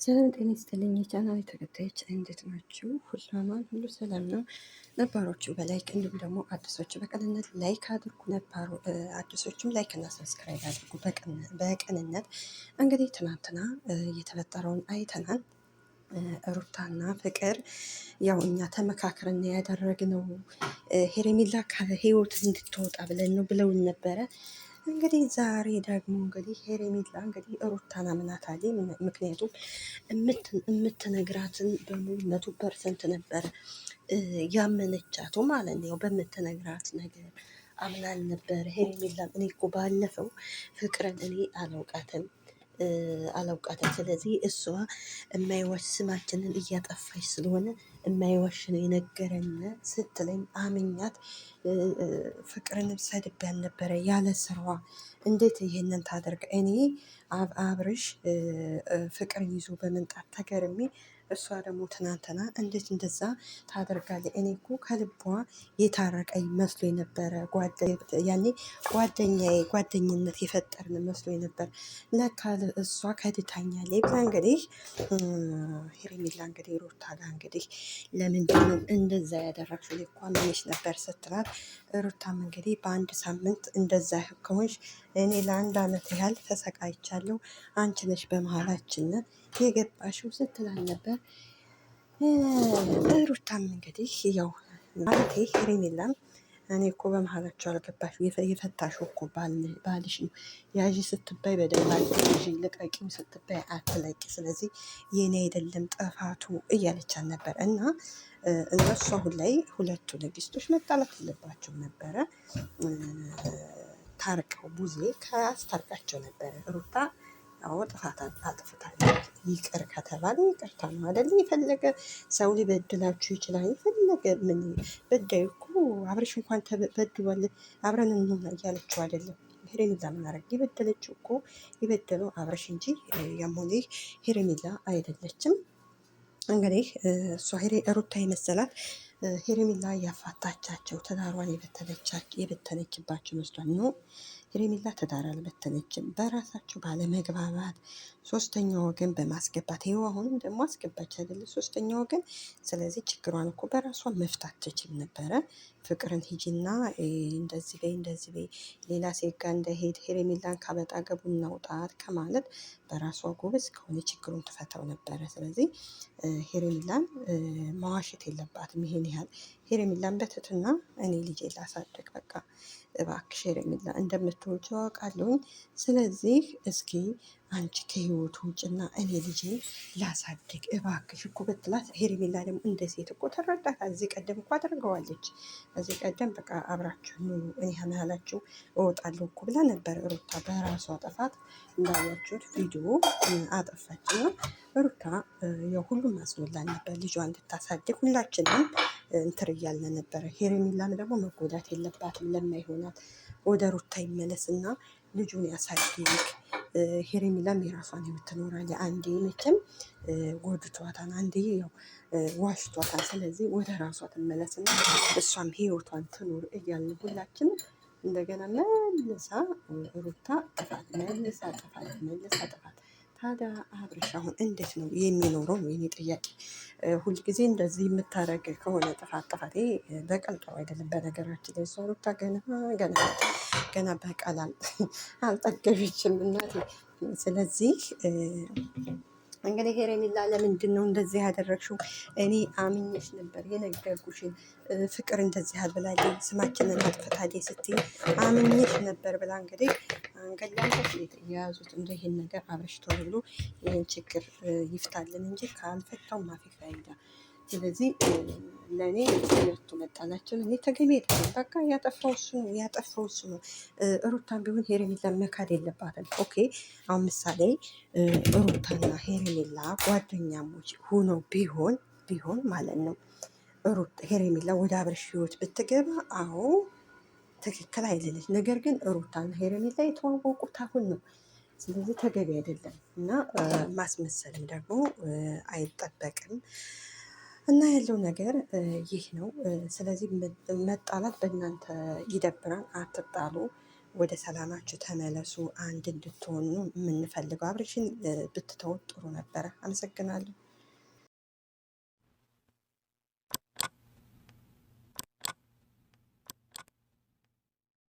ሰላም ጤና ይስጥልኝ የቻናሌ ተከታዮች እንዴት ናችሁ? ሁሉ አማን፣ ሁሉ ሰላም ነው። ነባሮቹ በላይክ እንዲሁም ደግሞ አዲሶቹ በቅንነት ላይክ አድርጉ። ነባሩ አዲሶቹም ላይክ እና ሰብስክራይብ አድርጉ በቅንነት። እንግዲህ ትናንትና የተፈጠረውን አይተናል። ሩታና ፍቅር ያው እኛ ተመካክረን ያደረግነው ሄርሜላ ከህይወት እንድትወጣ ብለን ነው ብለውን ነበረ። እንግዲህ ዛሬ ደግሞ እንግዲህ ሄርሜላ እንግዲህ ሩታን አምናታለች። ምክንያቱም የምትነግራትን በሙሉ 100% ነበረ ያመነቻቱ ማለት ነው። በምትነግራት ነገር አምናል ነበር ሄርሜላ። እኔ እኮ ባለፈው ፍቅርን እኔ አላውቃትም። ስለዚህ እሷ የማይዋሽ ስማችንን እያጠፋች ስለሆነ የማይዋሽ ነው የነገረን ስትለኝ አምኛት ፍቅርንም ሰድቤያት ነበረ ያለ ስራዋ። እንዴት ይሄንን ታደርግ? እኔ አብርሽ ፍቅር ይዞ በመምጣት ተገርሜ እሷ ደግሞ ትናንትና እንዴት እንደዛ ታደርጋለች? እኔ እኮ ከልቧ የታረቀ መስሎ ነበረ። ያኔ ጓደኝነት የፈጠርን መስሎ ነበር። ለካ እሷ ከድታኛለች ብላ እንግዲህ ሄርሜላ እንግዲህ ሩታ ጋር እንግዲህ ለምንድን ነው እንደዛ ያደረግሽው? እኔ እኮ አምኜሽ ነበር ስትላት፣ ሩታም እንግዲህ በአንድ ሳምንት እንደዛ ከሆንሽ እኔ ለአንድ አመት ያህል ተሰቃይቻለሁ፣ አንቺ ነሽ በመሀላችን የገባሽው ስትላል ነበር። ሩታም እንግዲህ ያው ማለቴ ሄርሜላም እኔ እኮ በመሀላቸው አልገባሽ፣ የፈታሽው እኮ ባልሽ ነው። ያዥ ስትባይ በደንብ አትያዥ፣ ልቀቂም ስትባይ አትለቂ። ስለዚህ የኔ አይደለም ጥፋቱ እያለቻት ነበር። እና እነሱ አሁን ላይ ሁለቱ ንግስቶች መጣላት የለባቸው ነበረ። ታርቀው ቡዜ ካስታርቃቸው ነበረ። ሩታ አዎ ጥፋት አጥፍታለች። ይቅር ከተባለ ይቅርታ ነው አይደል? የፈለገ ሰው ሊበድላችሁ ይችላል። የፈለገ ምን በዳዩ እኮ አብረሽ እንኳን ተበድሏል አብረን እንሆን እያለችው አይደለም። ሄርሜላ ምን አደረገ? የበደለችው እኮ የበደለው አብረሽ እንጂ ያሞኔ ሄርሜላ አይደለችም። እንግዲህ እሷ ሩታ የመሰላት ሄርሜላ ያፋታቻቸው ትዳሯን የበተነችባቸው መስሏል ነው። ሄርሜላ ትዳር አልበተነችም። በራሳቸው ባለመግባባት ሶስተኛ ወገን በማስገባት ይኸው አሁንም ደግሞ አስገባች አይደለ? ሶስተኛ ወገን። ስለዚህ ችግሯን እኮ በራሷ መፍታት ትችል ነበረ። ፍቅርን ሂጂና እንደዚህ በይ ሌላ ሴት ጋር እንደሄድ ሄርሜላን ካበጣ ገቡ እናውጣት ከማለት በራሷ ጎበዝ ከሆነ ችግሩን ትፈታው ነበረ። ስለዚህ ሄርሜላን መዋሸት የለባትም ይሄን ያህል። ሄርሜላን በትትና እኔ ልጄ ላሳድግ በቃ እባክሽ ሄርሜላ እንደምትወጂው አውቃለሁኝ። ስለዚህ እስኪ አንቺ ከህይወቱ ውጭና እኔ ልጄ ላሳድግ እባክሽ እኮ ብትላት፣ ሄርሜላ ደግሞ እንደ ሴት እኮ ተረዳታል። እዚህ ቀደም እኮ አድርገዋለች። እዚህ ቀደም በቃ አብራችሁ እኔ ያመሃላችሁ እወጣለሁ እኮ ብላ ነበር ሩታ። በራሷ ጥፋት እንዳያችሁት ቪዲዮ አጠፋችና ሩታ የሁሉም አስሞላን ነበር ልጇ እንድታሳድግ ሁላችንም እንትር እያልን ነበረ። ሄርሜላም ደግሞ መጎዳት የለባትም ለማይሆናት ወደ ሩታ ይመለስና ልጁን ያሳድግ። ሄርሜላም የራሷን ህይወት ትኖራለች። አንዴ መቼም ጎድቷታል፣ አንዴ ያው ዋሽቷታል። ስለዚህ ወደ ራሷ ትመለስና እሷም ህይወቷን ትኖር እያልን ሁላችን እንደገና መልሳ ሩታ ጥፋት መልሳ ጥፋት። ታዲያ አብርሽ አሁን እንዴት ነው የሚኖረው ነው የኔ ጥያቄ። ሁልጊዜ እንደዚህ የምታደርግ ከሆነ ጥፋት በቀልጠው አይደለም። በነገራችን ላይ እሷ ሩታ ገና በቃል አልጠገበችም እናቴ። ስለዚህ እንግዲህ ሄርሜላ ለምንድን ነው እንደዚህ ያደረግሽው? እኔ አምኜሽ ነበር የነገርኩሽን ፍቅር እንደዚህ አልብላለች ስማችንን አጥፍታለች ስትይ አምኜሽ ነበር ብላ እንግዲህ አንገላንበት የያዙት እንደ ይሄን ነገር አብረሽቶ ብሎ ይህን ችግር ይፍታልን እንጂ ካልፈታው ማፊ ፋይዳ። ስለዚህ ለእኔ ሁለቱ መጣላቸው እኔ ተገቢ አይደለም። በቃ ያጠፋው እሱ ነው። ሩታን ቢሆን ሄርሜላ መካድ የለባትም። ኦኬ አሁን ምሳሌ ሩታና ሄርሜላ ጓደኛሞች ሆኖ ቢሆን ማለት ነው ሄርሜላ ወደ አብርሽ ህይወት ብትገባ አዎ ትክክል አይደለች። ነገር ግን ሩታና ሄርሜላ የተዋወቁት አሁን ነው። ስለዚህ ተገቢ አይደለም እና ማስመሰልም ደግሞ አይጠበቅም። እና ያለው ነገር ይህ ነው። ስለዚህ መጣላት በእናንተ ይደብራል። አትጣሉ። ወደ ሰላማችሁ ተመለሱ። አንድ እንድትሆኑ የምንፈልገው አብርሽን ብትተውት ጥሩ ነበረ። አመሰግናለሁ።